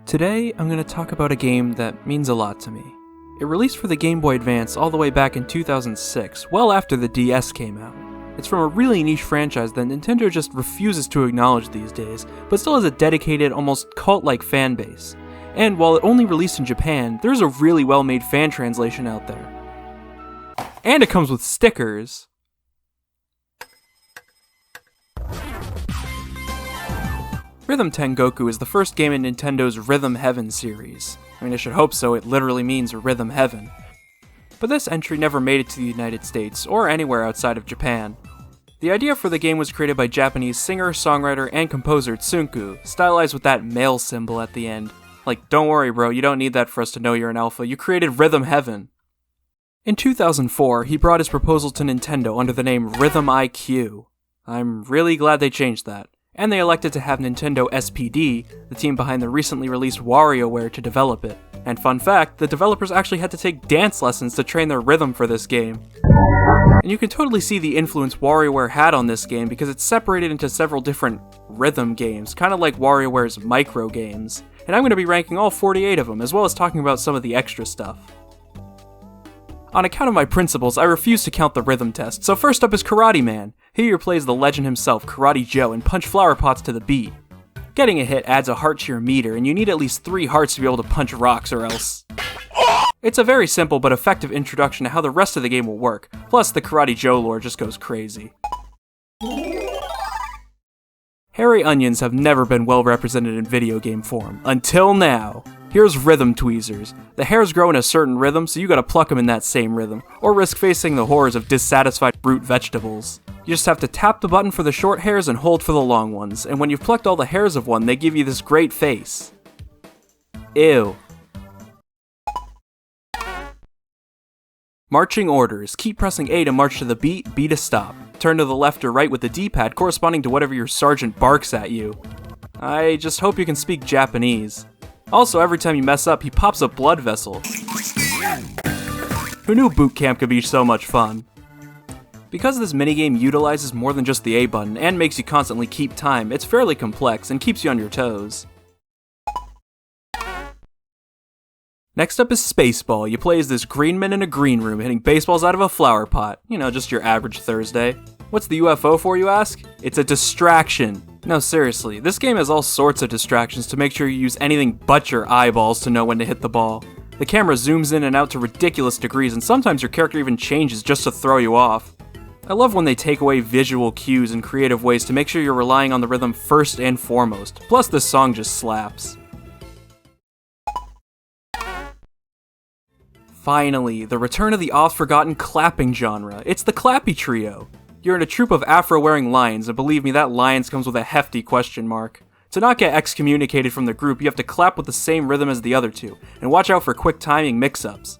Today, I'm going to talk about a game that means a lot to me. It released for the Game Boy Advance all the way back in 2006, well after the DS came out. It's from a really niche franchise that Nintendo just refuses to acknowledge these days, but still has a dedicated, almost cult-like fan base. And while it only released in Japan, there's a really well-made fan translation out there. And it comes with stickers! Rhythm Tengoku is the first game in Nintendo's Rhythm Heaven series. I mean, I should hope so, it literally means Rhythm Heaven. But this entry never made it to the United States, or anywhere outside of Japan. The idea for the game was created by Japanese singer, songwriter, and composer Tsunku, stylized with that male symbol at the end. Like, don't worry bro, you don't need that for us to know you're an alpha, you created Rhythm Heaven. In 2004, he brought his proposal to Nintendo under the name Rhythm IQ. I'm really glad they changed that. And they elected to have Nintendo SPD, the team behind the recently released WarioWare, to develop it. And fun fact, the developers actually had to take dance lessons to train their rhythm for this game. And you can totally see the influence WarioWare had on this game because it's separated into several different rhythm games, kind of like WarioWare's micro games. And I'm going to be ranking all 48 of them, as well as talking about some of the extra stuff. On account of my principles, I refuse to count the rhythm test, so first up is Karate Man. Here plays the legend himself, Karate Joe, and punch flower pots to the beat. Getting a hit adds a heart to your meter, and you need at least 3 hearts to be able to punch rocks or else. It's a very simple but effective introduction to how the rest of the game will work, plus the Karate Joe lore just goes crazy. Hairy onions have never been well represented in video game form, until now. Here's rhythm tweezers. The hairs grow in a certain rhythm, so you gotta pluck them in that same rhythm, or risk facing the horrors of dissatisfied root vegetables. You just have to tap the button for the short hairs and hold for the long ones, and when you've plucked all the hairs of one, they give you this great face. Ew. Marching orders. Keep pressing A to march to the beat, B to stop. Turn to the left or right with the D-pad corresponding to whatever your sergeant barks at you. I just hope you can speak Japanese. Also, every time you mess up, he pops a blood vessel. Who knew boot camp could be so much fun? Because this minigame utilizes more than just the A button and makes you constantly keep time, it's fairly complex and keeps you on your toes. Next up is Spaceball. You play as this green man in a green room hitting baseballs out of a flower pot. You know, just your average Thursday. What's the UFO for, you ask? It's a distraction. No, seriously, this game has all sorts of distractions to make sure you use anything but your eyeballs to know when to hit the ball. The camera zooms in and out to ridiculous degrees, and sometimes your character even changes just to throw you off. I love when they take away visual cues in creative ways to make sure you're relying on the rhythm first and foremost. Plus, this song just slaps. Finally, the return of the oft-forgotten clapping genre. It's the Clappy Trio. You're in a troupe of afro-wearing lions, and believe me, that lions comes with a hefty question mark. To not get excommunicated from the group, you have to clap with the same rhythm as the other two, and watch out for quick timing mix-ups.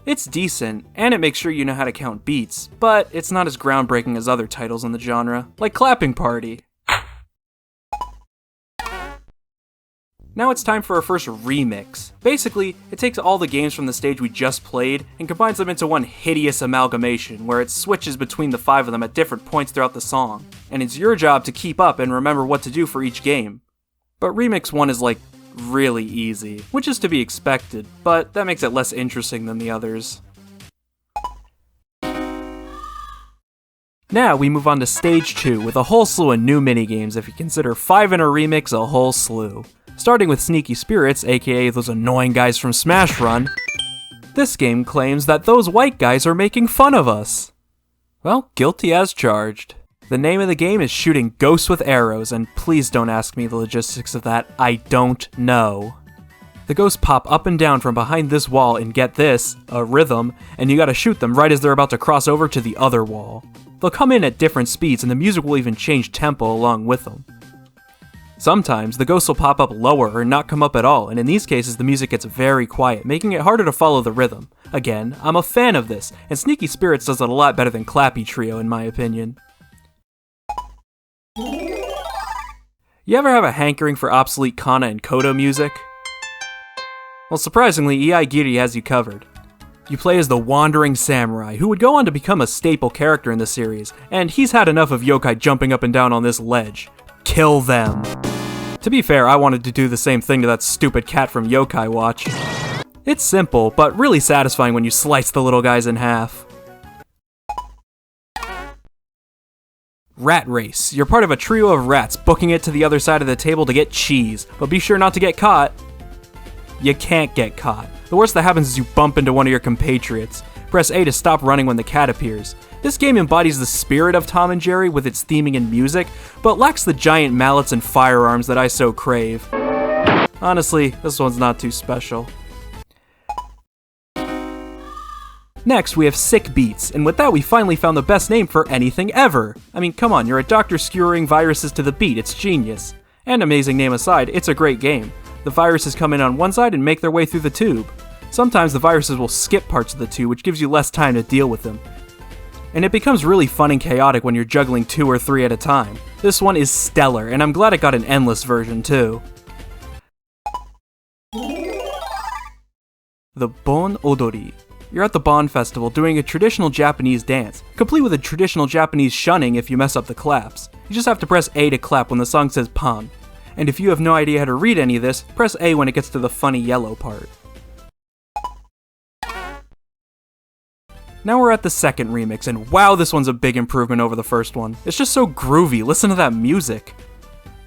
It's decent, and it makes sure you know how to count beats, but it's not as groundbreaking as other titles in the genre, like Clapping Party. Now it's time for our first remix. Basically, it takes all the games from the stage we just played and combines them into one hideous amalgamation where it switches between the 5 of them at different points throughout the song. And it's your job to keep up and remember what to do for each game. But Remix 1 is like really easy, which is to be expected, but that makes it less interesting than the others. Now we move on to Stage 2 with a whole slew of new minigames if you consider 5 in a remix a whole slew. Starting with Sneaky Spirits, aka those annoying guys from Smash Run. This game claims that those white guys are making fun of us. Well, guilty as charged. The name of the game is Shooting Ghosts with Arrows, and please don't ask me the logistics of that, I don't know. The ghosts pop up and down from behind this wall and get this, a rhythm, and you gotta shoot them right as they're about to cross over to the other wall. They'll come in at different speeds and the music will even change tempo along with them. Sometimes, the ghosts will pop up lower or not come up at all, and in these cases the music gets very quiet, making it harder to follow the rhythm. Again, I'm a fan of this, and Sneaky Spirits does it a lot better than Clappy Trio in my opinion. You ever have a hankering for obsolete Kana and Kodo music? Well, surprisingly, Iaigiri has you covered. You play as the Wandering Samurai, who would go on to become a staple character in the series, and he's had enough of yokai jumping up and down on this ledge. Kill them. To be fair, I wanted to do the same thing to that stupid cat from Yokai Watch. It's simple, but really satisfying when you slice the little guys in half. Rat Race. You're part of a trio of rats booking it to the other side of the table to get cheese, but be sure not to get caught. You can't get caught. The worst that happens is you bump into one of your compatriots. Press A to stop running when the cat appears. This game embodies the spirit of Tom and Jerry with its theming and music, but lacks the giant mallets and firearms that I so crave. Honestly, this one's not too special. Next, we have Sick Beats, and with that we finally found the best name for anything ever. I mean, come on, you're a doctor skewering viruses to the beat, it's genius. And amazing name aside, it's a great game. The viruses come in on one side and make their way through the tube. Sometimes the viruses will skip parts of the tube, which gives you less time to deal with them. And it becomes really fun and chaotic when you're juggling 2 or 3 at a time. This one is stellar, and I'm glad it got an endless version too. The Bon Odori. You're at the Bon Festival doing a traditional Japanese dance, complete with a traditional Japanese shunning if you mess up the claps. You just have to press A to clap when the song says Pon. And if you have no idea how to read any of this, press A when it gets to the funny yellow part. Now we're at the second remix, and wow, this one's a big improvement over the first one. It's just so groovy, listen to that music.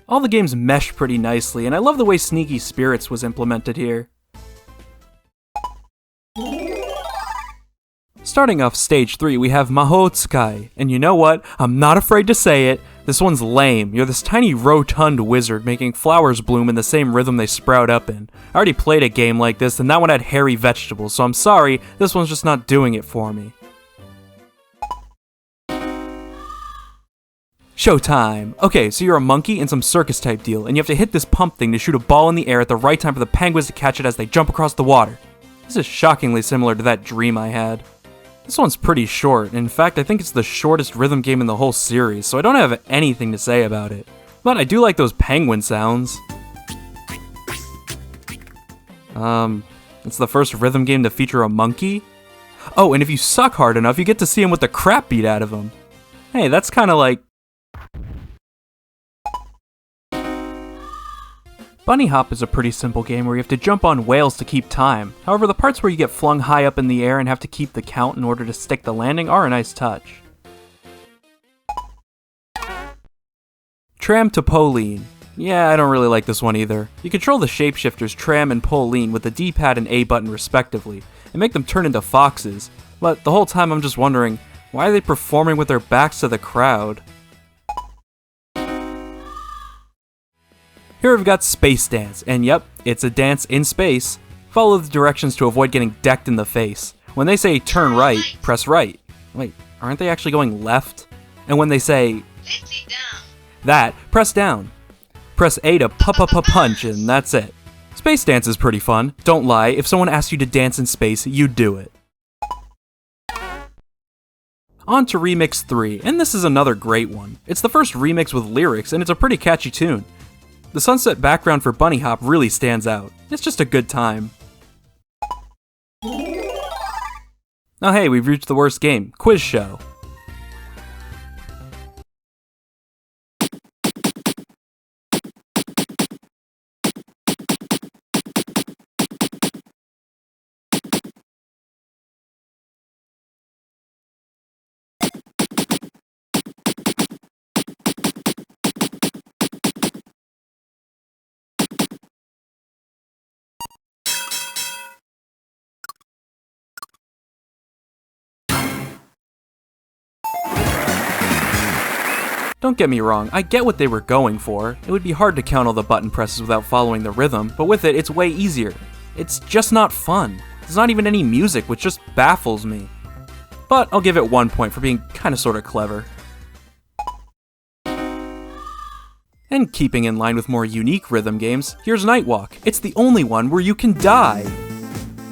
All the games mesh pretty nicely, and I love the way Sneaky Spirits was implemented here. Starting off stage 3, we have Mahotsukai, and you know what? I'm not afraid to say it. This one's lame. You're this tiny rotund wizard making flowers bloom in the same rhythm they sprout up in. I already played a game like this, and that one had hairy vegetables, so I'm sorry, this one's just not doing it for me. Showtime! Okay, so you're a monkey in some circus type deal, and you have to hit this pump thing to shoot a ball in the air at the right time for the penguins to catch it as they jump across the water. This is shockingly similar to that dream I had. This one's pretty short. In fact, I think it's the shortest rhythm game in the whole series, so I don't have anything to say about it. But I do like those penguin sounds. It's the first rhythm game to feature a monkey? Oh, and if you suck hard enough, you get to see him with the crap beat out of him. Hey, that's kinda like... Bunny Hop is a pretty simple game where you have to jump on whales to keep time. However, the parts where you get flung high up in the air and have to keep the count in order to stick the landing are a nice touch. Tram to Pauline. Yeah, I don't really like this one either. You control the shapeshifters Tram and Pauline with the D-pad and A button respectively, and make them turn into foxes. But the whole time I'm just wondering, why are they performing with their backs to the crowd? Here we've got Space Dance, and yep, it's a dance in space. Follow the directions to avoid getting decked in the face. When they say turn right, press right. Wait, aren't they actually going left? And when they say that, press down. Press A to punch, and that's it. Space Dance is pretty fun. Don't lie, if someone asks you to dance in space, you'd do it. On to Remix 3, and this is another great one. It's the first remix with lyrics, and it's a pretty catchy tune. The sunset background for Bunny Hop really stands out. It's just a good time. Oh hey, we've reached the worst game, Quiz Show. Don't get me wrong, I get what they were going for. It would be hard to count all the button presses without following the rhythm, but with it, it's way easier. It's just not fun. There's not even any music, which just baffles me. But I'll give it 1 point for being kinda sorta clever. And keeping in line with more unique rhythm games, here's Nightwalk. It's the only one where you can die.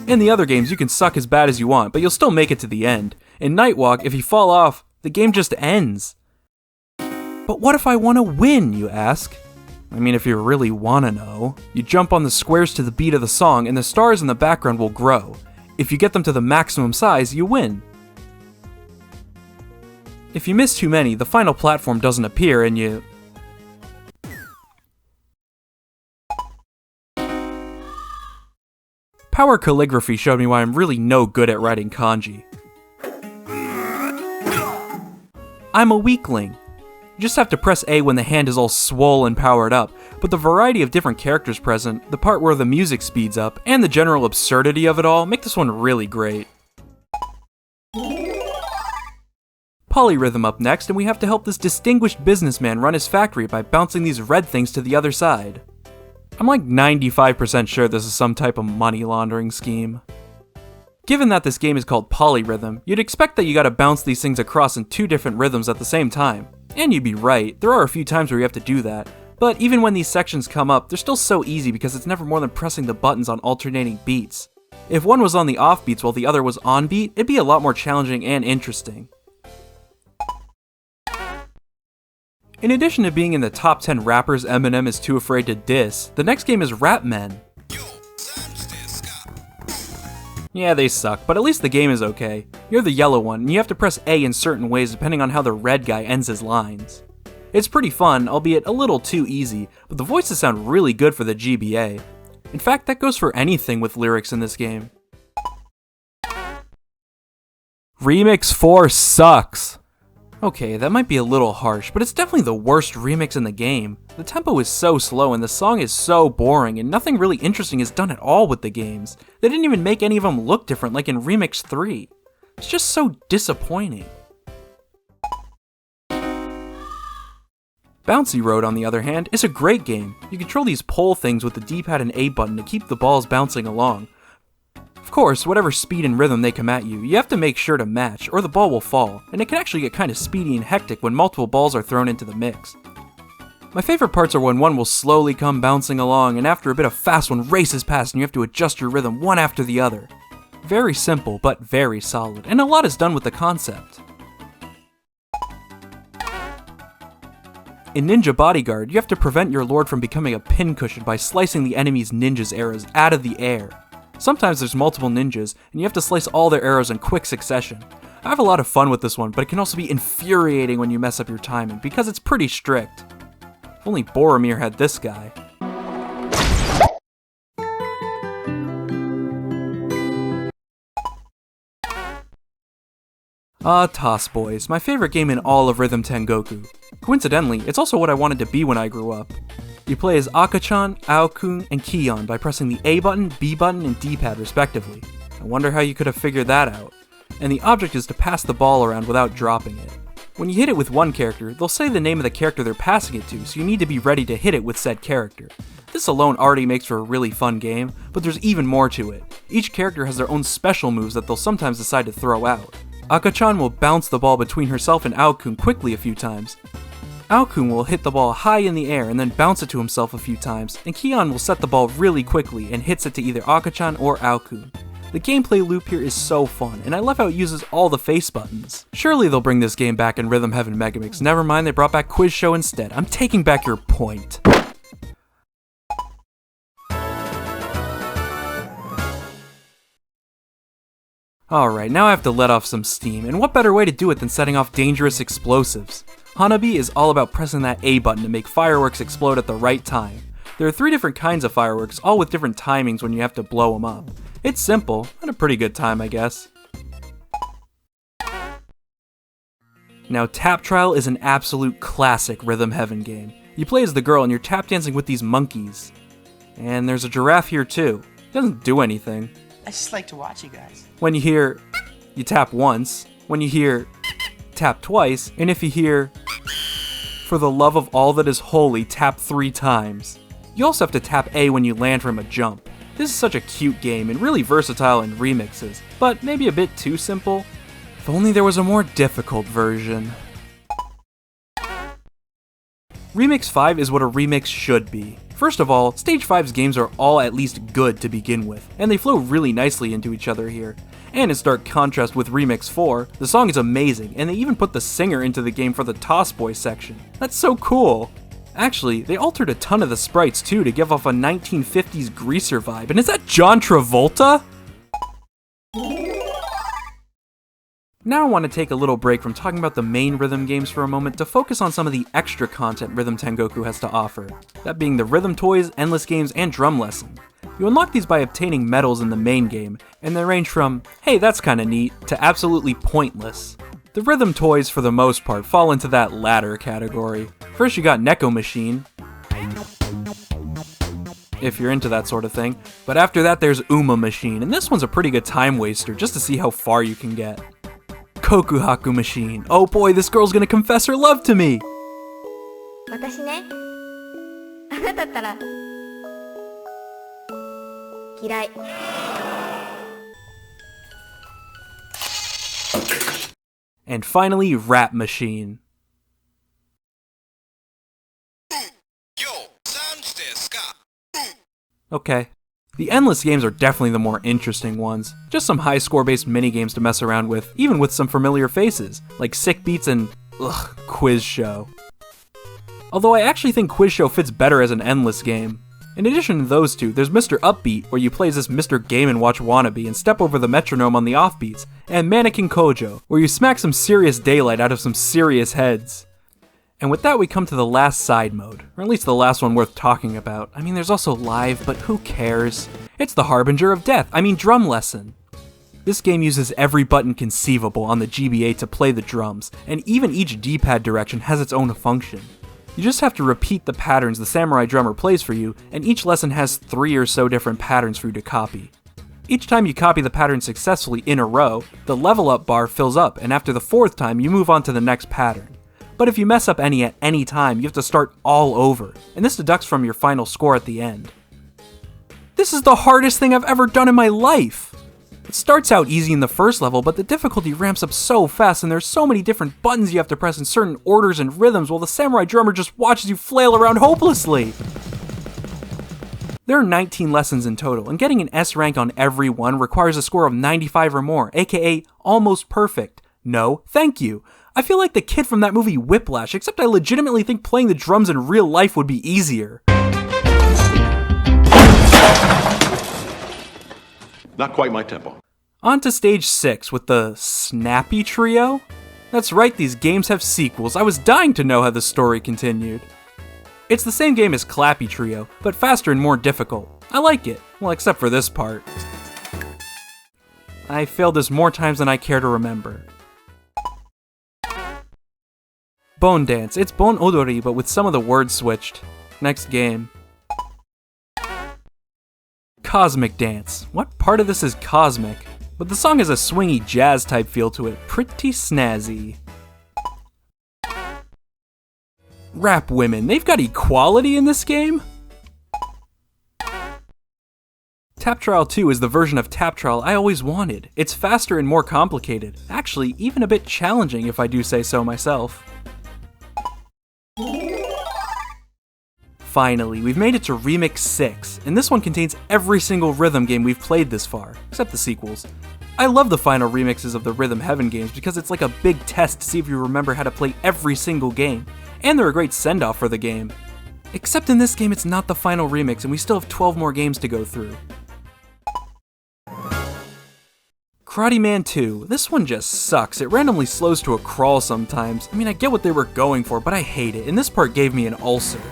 In the other games, you can suck as bad as you want, but you'll still make it to the end. In Nightwalk, if you fall off, the game just ends. But what if I want to win, you ask? I mean, if you really want to know. You jump on the squares to the beat of the song and the stars in the background will grow. If you get them to the maximum size, you win. If you miss too many, the final platform doesn't appear and you... Power calligraphy showed me why I'm really no good at writing kanji. I'm a weakling. You just have to press A when the hand is all swole and powered up, but the variety of different characters present, the part where the music speeds up, and the general absurdity of it all make this one really great. Polyrhythm up next, and we have to help this distinguished businessman run his factory by bouncing these red things to the other side. I'm like 95% sure this is some type of money laundering scheme. Given that this game is called Polyrhythm, you'd expect that you gotta bounce these things across in 2 different rhythms at the same time. And you'd be right, there are a few times where you have to do that, but even when these sections come up, they're still so easy because it's never more than pressing the buttons on alternating beats. If one was on the off beats while the other was on beat, it'd be a lot more challenging and interesting. In addition to being in the top 10 rappers Eminem is too afraid to diss, the next game is Rap Men. Yeah, they suck, but at least the game is okay. You're the yellow one, and you have to press A in certain ways depending on how the red guy ends his lines. It's pretty fun, albeit a little too easy, but the voices sound really good for the GBA. In fact, that goes for anything with lyrics in this game. Remix 4 sucks. Okay, that might be a little harsh, but it's definitely the worst remix in the game. The tempo is so slow and the song is so boring, and nothing really interesting is done at all with the games. They didn't even make any of them look different like in Remix 3. It's just so disappointing. Bouncy Road, on the other hand, is a great game. You control these pole things with the D-pad and A button to keep the balls bouncing along. Of course, whatever speed and rhythm they come at you, you have to make sure to match, or the ball will fall, and it can actually get kinda speedy and hectic when multiple balls are thrown into the mix. My favorite parts are when one will slowly come bouncing along, and after a bit of fast one races past and you have to adjust your rhythm one after the other. Very simple, but very solid, and a lot is done with the concept. In Ninja Bodyguard, you have to prevent your lord from becoming a pincushion by slicing the enemy's ninja's arrows out of the air. Sometimes there's multiple ninjas, and you have to slice all their arrows in quick succession. I have a lot of fun with this one, but it can also be infuriating when you mess up your timing, because it's pretty strict. If only Boromir had this guy. Toss Boys, my favorite game in all of Rhythm Tengoku. Coincidentally, it's also what I wanted to be when I grew up. You play as Akachan, Aokun, and Kion by pressing the A button, B button, and D-pad respectively. I wonder how you could have figured that out. And the object is to pass the ball around without dropping it. When you hit it with one character, they'll say the name of the character they're passing it to, so you need to be ready to hit it with said character. This alone already makes for a really fun game, but there's even more to it. Each character has their own special moves that they'll sometimes decide to throw out. Akachan will bounce the ball between herself and Aokun quickly a few times. Aokun will hit the ball high in the air and then bounce it to himself a few times, and Kion will set the ball really quickly and hits it to either Akachan or Aokun. The gameplay loop here is so fun, and I love how it uses all the face buttons. Surely they'll bring this game back in Rhythm Heaven Megamix. Never mind, they brought back Quiz Show instead. I'm taking back your point. Alright, now I have to let off some steam, and what better way to do it than setting off dangerous explosives? Hanabi is all about pressing that A button to make fireworks explode at the right time. There are 3 different kinds of fireworks, all with different timings when you have to blow them up. It's simple, and a pretty good time, I guess. Now, Tap Trial is an absolute classic Rhythm Heaven game. You play as the girl and you're tap dancing with these monkeys. And there's a giraffe here too. It doesn't do anything. I just like to watch you guys. When you hear, you tap once. When you hear, tap twice. And if you hear, for the love of all that is holy, tap 3 times. You also have to tap A when you land from a jump. This is such a cute game and really versatile in remixes, but maybe a bit too simple. If only there was a more difficult version. Remix 5 is what a remix should be. First of all, Stage 5's games are all at least good to begin with, and they flow really nicely into each other here. And in stark contrast with Remix 4, the song is amazing, and they even put the singer into the game for the Toss Boy section. That's so cool! Actually, they altered a ton of the sprites too to give off a 1950s greaser vibe, and is that John Travolta? Now I want to take a little break from talking about the main rhythm games for a moment to focus on some of the extra content Rhythm Tengoku has to offer, that being the rhythm toys, endless games, and drum lesson. You unlock these by obtaining medals in the main game, and they range from, hey that's kinda neat, to absolutely pointless. The rhythm toys, for the most part, fall into that latter category. First you got Neko Machine, if you're into that sort of thing, but after that there's Uma Machine, and this one's a pretty good time waster just to see how far you can get. Kokuhaku Machine, oh boy, this girl's gonna confess her love to me! 私ね、あなたったら嫌い。And finally, Rap Machine. Okay. The endless games are definitely the more interesting ones. Just some high score based minigames to mess around with, even with some familiar faces, like Sick Beats and, Quiz Show. Although I actually think Quiz Show fits better as an endless game. In addition to those two, there's Mr. Upbeat, where you play as this Mr. Game & Watch wannabe and step over the metronome on the offbeats, and Mannequin Kojo, where you smack some serious daylight out of some serious heads. And with that we come to the last side mode, or at least the last one worth talking about. I mean, there's also Live, but who cares? It's the Harbinger of Death, Drum Lesson. This game uses every button conceivable on the GBA to play the drums, and even each D-pad direction has its own function. You just have to repeat the patterns the samurai drummer plays for you, and each lesson has 3 or so different patterns for you to copy. Each time you copy the pattern successfully in a row, the level up bar fills up, and after the 4th time you move on to the next pattern. But if you mess up any at any time, you have to start all over, and this deducts from your final score at the end. This is the hardest thing I've ever done in my life! It starts out easy in the first level, but the difficulty ramps up so fast and there's so many different buttons you have to press in certain orders and rhythms while the samurai drummer just watches you flail around hopelessly! There are 19 lessons in total, and getting an S rank on every one requires a score of 95 or more, aka almost perfect. No, thank you. I feel like the kid from that movie Whiplash, except I legitimately think playing the drums in real life would be easier. Not quite my tempo. On to stage 6 with the Snappy Trio? That's right, these games have sequels. I was dying to know how the story continued. It's the same game as Clappy Trio, but faster and more difficult. I like it. Well, except for this part. I failed this more times than I care to remember. Bone Dance. It's Bon Odori, but with some of the words switched. Next game. Cosmic Dance. What part of this is cosmic? But the song has a swingy jazz type feel to it. Pretty snazzy. Rap Women. They've got equality in this game? Tap Trial 2 is the version of Tap Trial I always wanted. It's faster and more complicated. Actually, even a bit challenging if I do say so myself. Finally, we've made it to Remix 6, and this one contains every single rhythm game we've played this far, except the sequels. I love the final remixes of the Rhythm Heaven games because it's like a big test to see if you remember how to play every single game, and they're a great send-off for the game. Except in this game it's not the final remix and we still have 12 more games to go through. Karate Man 2, this one just sucks. It randomly slows to a crawl sometimes. I mean, I get what they were going for, but I hate it, and this part gave me an ulcer.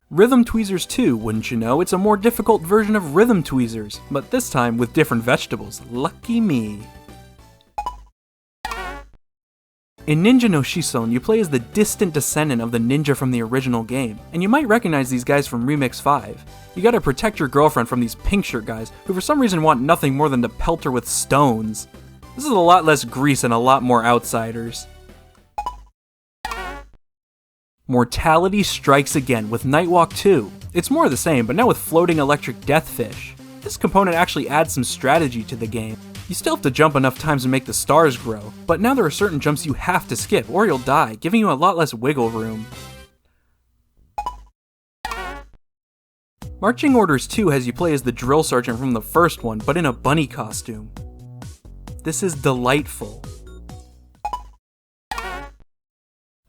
Rhythm Tweezers 2, wouldn't you know, it's a more difficult version of Rhythm Tweezers, but this time with different vegetables. Lucky me. In Ninja no Shison, you play as the distant descendant of the ninja from the original game, and you might recognize these guys from Remix 5. You gotta protect your girlfriend from these pink shirt guys, who for some reason want nothing more than to pelt her with stones. This is a lot less grease and a lot more outsiders. Mortality Strikes Again with Nightwalk 2. It's more of the same, but now with floating electric deathfish. This component actually adds some strategy to the game. You still have to jump enough times to make the stars grow, but now there are certain jumps you have to skip or you'll die, giving you a lot less wiggle room. Marching Orders 2 has you play as the drill sergeant from the first one, but in a bunny costume. This is delightful.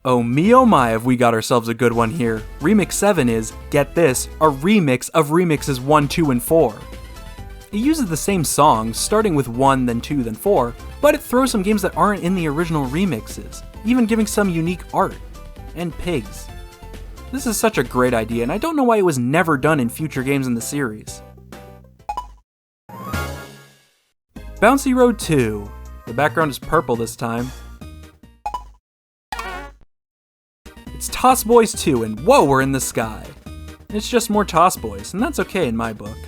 Oh my, have we got ourselves a good one here. Remix 7 is, get this, a remix of remixes 1, 2, and 4. It uses the same songs, starting with 1, then 2, then 4, but it throws some games that aren't in the original remixes, even giving some unique art. And pigs. This is such a great idea, and I don't know why it was never done in future games in the series. Bouncy Road 2. The background is purple this time. It's Toss Boys 2, and whoa, we're in the sky. It's just more Toss Boys, and that's okay in my book.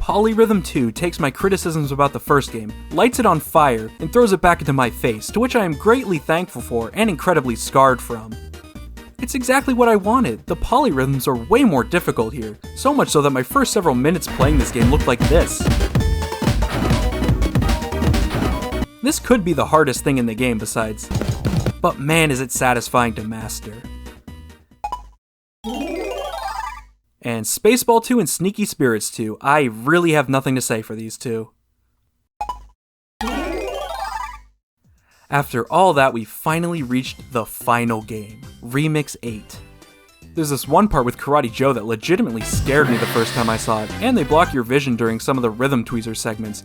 Polyrhythm 2 takes my criticisms about the first game, lights it on fire, and throws it back into my face, to which I am greatly thankful for and incredibly scarred from. It's exactly what I wanted. The polyrhythms are way more difficult here, so much so that my first several minutes playing this game looked like this. This could be the hardest thing in the game besides, but man is it satisfying to master. And Spaceball 2 and Sneaky Spirits 2, I really have nothing to say for these two. After all that, we finally reached the final game, Remix 8. There's this one part with Karate Joe that legitimately scared me the first time I saw it, and they block your vision during some of the Rhythm Tweezer segments,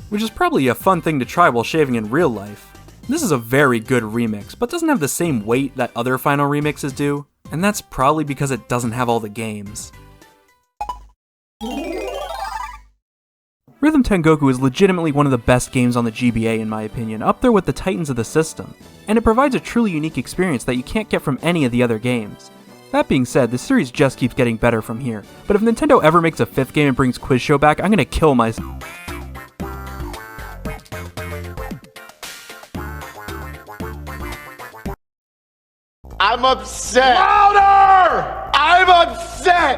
which is probably a fun thing to try while shaving in real life. This is a very good remix, but doesn't have the same weight that other final remixes do, and that's probably because it doesn't have all the games. Rhythm Tengoku is legitimately one of the best games on the GBA in my opinion, up there with the titans of the system, and it provides a truly unique experience that you can't get from any of the other games. That being said, the series just keeps getting better from here, but if Nintendo ever makes a 5th game and brings Quiz Show back, I'm gonna kill myself. I'm upset.